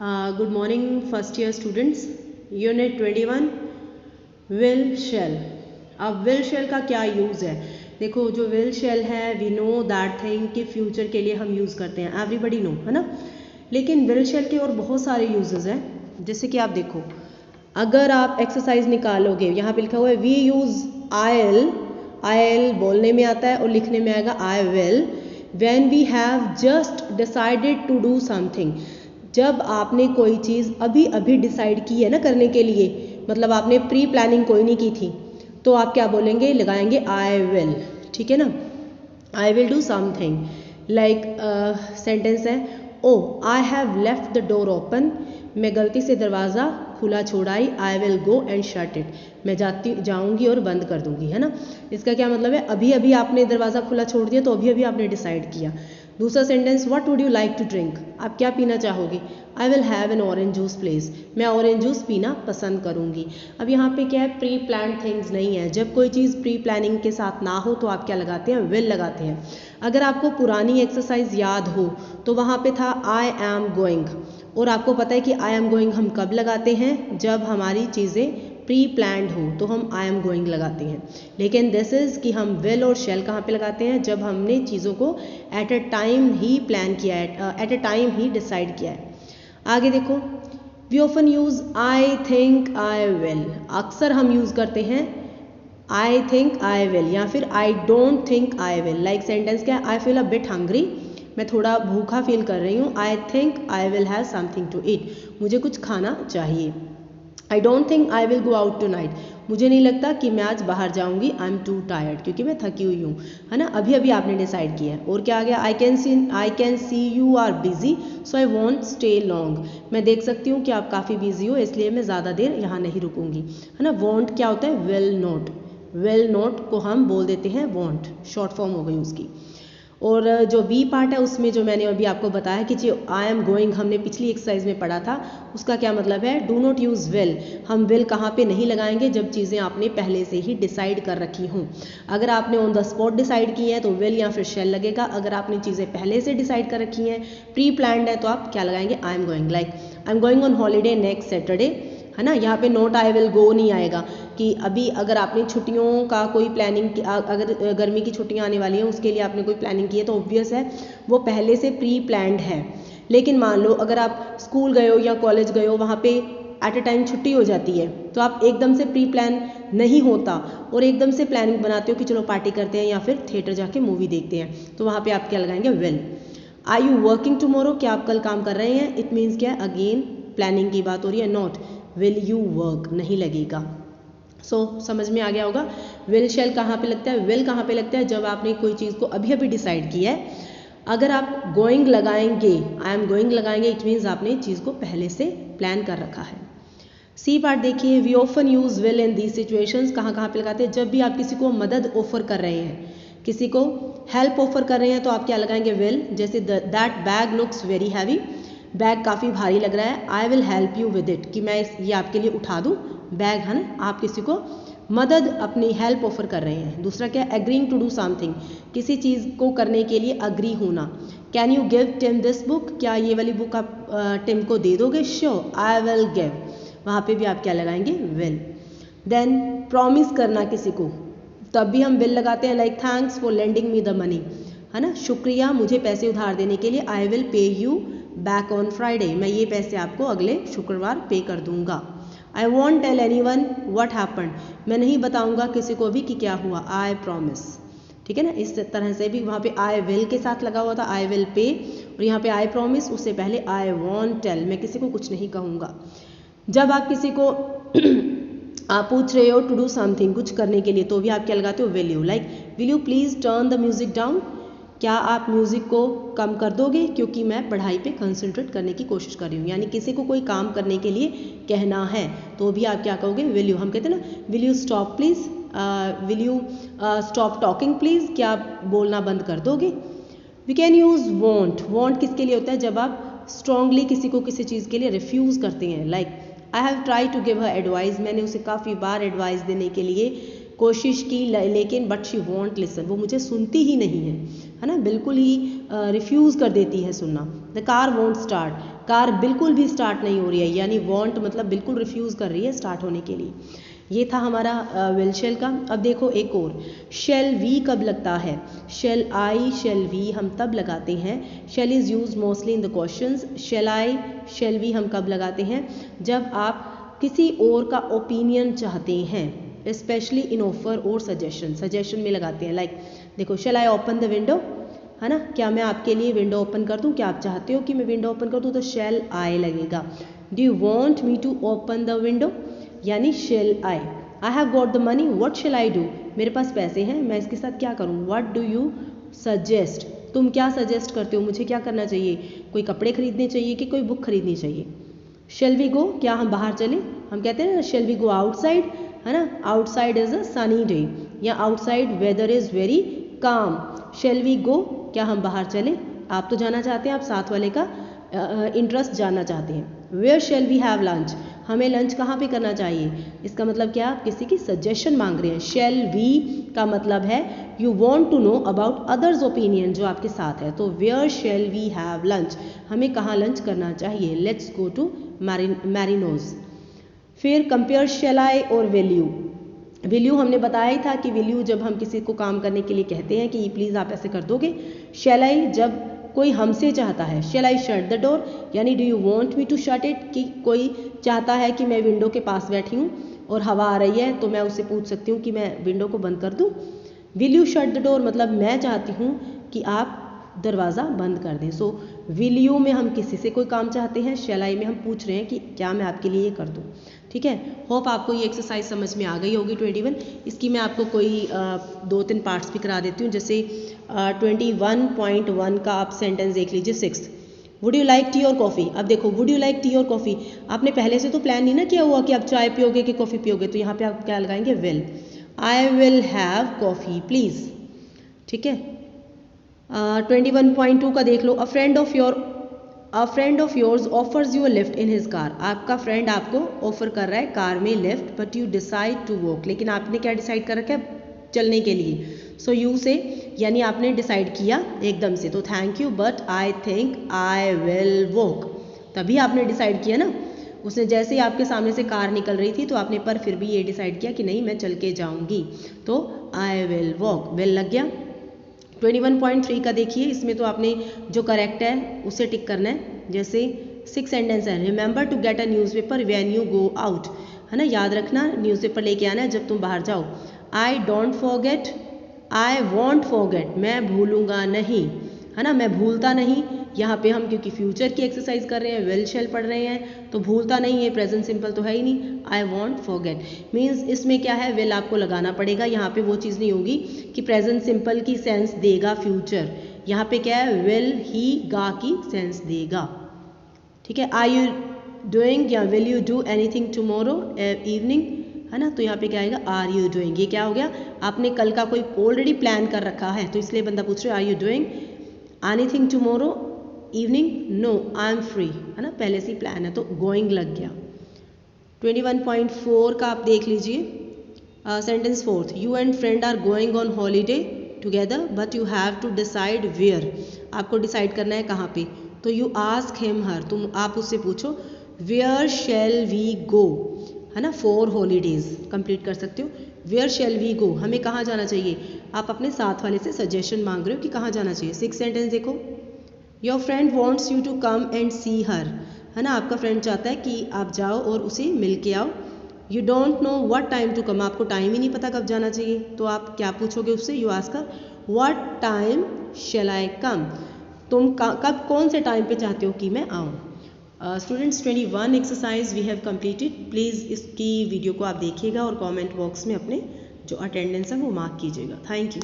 Good morning, first year students. Unit 21 will shall. अब will shall का क्या use है? देखो जो will shall है we know that thing कि फ्यूचर के लिए हम यूज़ करते हैं, everybody know है ना. लेकिन will shall के और बहुत सारे यूजेस हैं. जैसे कि आप देखो, अगर आप एक्सरसाइज निकालोगे, यहाँ पे लिखा हुआ है वी यूज़ I'll बोलने में आता है और लिखने में आएगा I will when we have just decided to do something. जब आपने कोई चीज़ अभी अभी डिसाइड की है ना करने के लिए, मतलब आपने प्री प्लानिंग कोई नहीं की थी, तो आप क्या बोलेंगे, लगाएंगे आई विल. ठीक है ना, I will do something. Like sentence है, oh I have left the door open. मैं गलती से दरवाज़ा खुला छोड़ाई. I will go and shut it. मैं जाऊंगी और बंद कर दूंगी, है ना. इसका क्या मतलब है, अभी अभी आपने दरवाज़ा खुला छोड़ दिया तो अभी अभी आपने डिसाइड किया. दूसरा sentence, what would you like to drink. आप क्या पीना चाहोगे. I will have an orange juice please. मैं ऑरेंज जूस पीना पसंद करूँगी. अब यहाँ पे क्या है, प्री प्लान थिंग्स नहीं है. जब कोई चीज़ प्री प्लानिंग के साथ ना हो तो आप क्या लगाते हैं, विल लगाते हैं. अगर आपको पुरानी एक्सरसाइज याद हो तो वहाँ पे था आई एम गोइंग, और आपको पता है कि आई एम गोइंग हम कब लगाते हैं, जब हमारी चीज़ें प्री प्लान्ड हो तो हम आई एम गोइंग लगाते हैं. लेकिन दिस इज़ कि हम विल और शेल कहाँ पे लगाते हैं, जब हमने चीज़ों को एट अ टाइम ही प्लान किया है, एट अ टाइम ही डिसाइड किया है. आगे देखो, we often use I think I will. अक्सर हम यूज़ करते हैं आई थिंक आई विल या फिर I don't think I will. Like sentence क्या है, I feel a bit hungry. मैं थोड़ा भूखा फील कर रही हूँ. I think I will have something to eat. मुझे कुछ खाना चाहिए. I don't think I will go out tonight. मुझे नहीं लगता कि मैं आज बाहर जाऊंगी. आई एम टू टायर्ड, क्योंकि मैं थकी हुई हूँ, है ना. अभी अभी आपने डिसाइड किया है. और क्या आ गया, I can see you are busy so I won't stay long. मैं देख सकती हूँ कि आप काफ़ी बिजी हो, इसलिए मैं ज़्यादा देर यहाँ नहीं रुकूंगी, है ना. वॉन्ट क्या होता है, विल नॉट. विल नॉट को हम बोल देते हैं वॉन्ट, शॉर्ट फॉर्म हो गई उसकी. और जो बी पार्ट है उसमें जो मैंने अभी आपको बताया कि जो आई एम गोइंग हमने पिछली एक्सरसाइज में पढ़ा था, उसका क्या मतलब है, डू नॉट यूज़ विल. हम विल कहाँ पे नहीं लगाएंगे, जब चीज़ें आपने पहले से ही डिसाइड कर रखी हों. अगर आपने ऑन द स्पॉट डिसाइड की है तो विल या फिर शेल लगेगा. अगर आपने चीज़ें पहले से डिसाइड कर रखी हैं, प्री प्लान्ड है, तो आप क्या लगाएंगे, I am going. Like I am going on holiday next Saturday, है ना. यहाँ पे नोट आई विल गो नहीं आएगा कि अभी अगर आपने छुट्टियों का कोई प्लानिंग, अगर गर्मी की छुट्टियाँ आने वाली हैं उसके लिए आपने कोई प्लानिंग की है तो ऑब्वियस है वो पहले से प्री प्लान्ड है. लेकिन मान लो अगर आप स्कूल गए हो या कॉलेज गए हो, वहाँ पे एट अ टाइम छुट्टी हो जाती है, तो आप एकदम से प्री प्लान नहीं होता और एकदम से प्लानिंग बनाते हो कि चलो पार्टी करते हैं या फिर थिएटर जाके मूवी देखते हैं, तो वहाँ पर आप क्या लगाएंगे, will. Are you working tomorrow, क्या आप कल काम कर रहे हैं. इट मीन्स क्या है, अगेन प्लानिंग की बात हो रही है. नॉट विल यू वर्क, नहीं लगेगा. समझ में आ गया होगा. विल शेल कहाँ पे लगता है, विल कहाँ पे लगता है, जब आपने कोई चीज़ को अभी अभी डिसाइड किया है. अगर आप गोइंग लगाएंगे, आई एम गोइंग लगाएंगे, इट मीन्स आपने चीज़ को पहले से प्लान कर रखा है. सी पार्ट देखिए, we often use will in these situations. कहाँ कहाँ पे लगाते हैं, जब भी आप किसी को मदद ऑफर कर रहे हैं, किसी को हेल्प ऑफर कर रहे हैं, तो आप क्या लगाएंगे, विल. जैसे that bag looks very heavy, bag काफ़ी भारी लग रहा है. I will help you with it, कि मैं ये आपके लिए उठा दूँ बैग, है ना. आप किसी को मदद, अपनी हेल्प ऑफर कर रहे हैं. दूसरा क्या, एग्रीइंग टू डू समथिंग, किसी चीज़ को करने के लिए अग्री होना. Can you give Tim this book, क्या ये वाली बुक आप टिम को दे दोगे. श्योर आई विल गिव, वहाँ पे भी आप क्या लगाएंगे, विल. देन प्रॉमिस करना किसी को, तब भी हम विल लगाते हैं. Like thanks for lending me the money, है ना. शुक्रिया मुझे पैसे उधार देने के लिए. I will pay you back on Friday, मैं ये पैसे आपको अगले शुक्रवार पे कर दूंगा. I won't tell anyone what happen, मैं नहीं बताऊंगा किसी को भी कि क्या हुआ. आई प्रॉमिस, ठीक है ना. इस तरह से भी वहाँ पे आई विल के साथ लगा हुआ था, आई विल पे, और यहाँ पे आई प्रॉमिस, उससे पहले आई वॉन्ट टेल, मैं किसी को कुछ नहीं कहूँगा. जब आप किसी को आप पूछ रहे हो टू डू समथिंग, कुछ करने के लिए, तो भी आप क्या लगाते हो, will you. Like will you please turn the music down, क्या आप म्यूज़िक को कम कर दोगे, क्योंकि मैं पढ़ाई पे कंसंट्रेट करने की कोशिश कर रही हूँ. यानी किसी को कोई काम करने के लिए कहना है, तो भी आप क्या कहोगे, विल यू. हम कहते हैं ना, will you stop please, will you stop talking please, क्या आप बोलना बंद कर दोगे. We can use won't. Won't किसके लिए होता है, जब आप स्ट्रांगली किसी को किसी चीज़ के लिए रिफ्यूज़ करते हैं. Like I have try to give her advice, मैंने उसे काफ़ी बार एडवाइस देने के लिए कोशिश की, लेकिन बट शी वॉन्ट लिसन, वो मुझे सुनती ही नहीं है, है ना. बिल्कुल ही रिफ्यूज़ कर देती है सुनना। The car want start, car बिल्कुल भी स्टार्ट नहीं हो रही है, यानी वॉन्ट मतलब बिल्कुल रिफ्यूज़ कर रही है स्टार्ट होने के लिए। ये था हमारा विल शेल का। अब देखो एक और, शेल वी कब लगता है? शेल आई, शेल वी हम तब लगाते हैं, shall is use mostly in the questions. Shall I, shall we हम कब लगाते हैं? जब आप किसी और का ओपिनियन चाहते हैं, स्पेशली इन ऑफर और सजेशन, सजेशन में लगाते हैं। लाइक देखो, shall I open the window, है ना, क्या मैं आपके लिए विंडो ओपन कर दूं, क्या आप चाहते हो कि मैं विंडो ओपन कर दूं, तो शेल आई लगेगा। Do you want me to open the window, यानी shall I. I have got the money, what shall I do, मेरे पास पैसे हैं, मैं इसके साथ क्या करूँ। व्हाट डू यू सजेस्ट, तुम क्या सजेस्ट करते हो, मुझे क्या करना चाहिए, कोई कपड़े खरीदने चाहिए कि कोई बुक खरीदनी चाहिए। शेल वी गो, क्या हम बाहर चले, हम कहते हैं ना शेल वी गो आउटसाइड, है ना, outside is a sunny day, या outside weather is very calm. Shall we go, क्या हम बाहर चले, आप तो जाना चाहते हैं, आप साथ वाले का इंटरेस्ट जानना चाहते हैं। Where shall we have lunch, हमें लंच कहाँ पे करना चाहिए, इसका मतलब क्या, आप किसी की सजेशन मांग रहे हैं। शेल वी का मतलब है you want to know about others opinion, जो आपके साथ है। तो where shall we have lunch, हमें कहाँ लंच करना चाहिए। Let's go to Marino's. फिर कंपेयर शेल आई और वैल्यू। वैल्यू हमने बताया ही था कि वैल्यू जब हम किसी को काम करने के लिए कहते हैं कि प्लीज़ आप ऐसे कर दोगे। शेल आई जब कोई हमसे चाहता है, shall I shut the door, यानी do you want me to shut it, कि कोई चाहता है कि मैं विंडो के पास बैठी हूँ और हवा आ रही है, तो मैं उससे पूछ सकती हूँ कि मैं विंडो को बंद कर दूँ। Will you shut the door मतलब मैं चाहती हूँ कि आप दरवाज़ा बंद कर दें। सो विल यू में हम किसी से कोई काम चाहते हैं, शेल आई में हम पूछ रहे हैं कि क्या मैं आपके लिए ये कर दूँ। ठीक है, होप आपको ये एक्सरसाइज समझ में आ गई होगी 21। इसकी मैं आपको कोई 2-3 पार्ट्स भी करा देती हूँ। जैसे 21.1 का आप सेंटेंस देख लीजिए, 6 वुड यू लाइक टी और कॉफ़ी। अब देखो, वुड यू लाइक टी और कॉफ़ी, आपने पहले से तो प्लान नहीं ना किया हुआ कि आप चाय पियोगे कि कॉफ़ी पियोगे, तो यहाँ पे आप क्या लगाएंगे, will. I will have coffee please. ठीक है, 21.2 का देख लो, a friend of yours offers you a lift in his car, आपका फ्रेंड आपको ऑफर कर रहा है कार में lift, but you decide to walk, लेकिन आपने क्या डिसाइड कर रखा है, चलने के लिए। सो यू से, यानी आपने डिसाइड किया एकदम से, तो thank you but I think I will walk, तभी आपने डिसाइड किया ना। उसने जैसे ही आपके सामने से कार निकल रही थी तो आपने पर फिर भी ये डिसाइड किया कि नहीं मैं चल के जाऊंगी, तो आई विल वॉक, विल लग गया। 21.3 का देखिए, इसमें तो आपने जो करेक्ट है उसे टिक करना है। जैसे 6 सेंटेंस है, remember to get a newspaper when you go out, है ना, याद रखना न्यूज़पेपर लेके आना है जब तुम बाहर जाओ। I don't forget, I want forget, मैं भूलूंगा नहीं, है ना, मैं भूलता नहीं। यहाँ पे हम क्योंकि फ्यूचर की एक्सरसाइज कर रहे हैं, विल शेल पढ़ रहे हैं, तो भूलता नहीं है, प्रेजेंट सिंपल तो है ही नहीं। आई वॉन्ट फॉरगेट मीन्स इसमें क्या है, विल आपको लगाना पड़ेगा। यहाँ पे वो चीज़ नहीं होगी कि प्रेजेंट सिंपल की सेंस देगा फ्यूचर, यहाँ पे क्या है, विल ही गा की सेंस देगा। ठीक है, आर यू डूइंग या will you do anything tomorrow evening, है ना, तो यहाँ पे क्या आएगा, आर यू डूइंग। ये क्या हो गया, आपने कल का कोई ऑलरेडी प्लान कर रखा है, तो इसलिए बंदा पूछ रहा है are you doing anything tomorrow evening, no I am free, है ना, पहले से ही प्लान है, तो गोइंग लग गया। 21.4 का आप देख लीजिए, sentence 4, you and friend are going on holiday together but you have to decide where, आपको डिसाइड करना है कहाँ पे, तो यू आस्क हिम हर, तुम आप उससे पूछो वेयर शैल वी गो, है ना, फॉर हॉलीडेज कंप्लीट कर सकते हो। वेयर शैल वी गो, हमें कहाँ जाना चाहिए, आप अपने साथ वाले से सजेशन मांग रहे हो कि कहाँ जाना चाहिए। 6 सेंटेंस देखो, your friend wants you to come and see her, है ना, आपका फ्रेंड चाहता है कि आप जाओ और उसे मिल के आओ। You don't know what time to come, आपको टाइम ही नहीं पता कब जाना चाहिए, तो आप क्या पूछोगे उससे, you ask her what time shall I come, तुम कब कौन से टाइम पे चाहते हो कि मैं आऊँ। Students 21 exercise we have completed. Please इसकी वीडियो को आप देखिएगा और कमेंट बॉक्स में अपने जो अटेंडेंस है वो मार्क कीजिएगा। Thank you.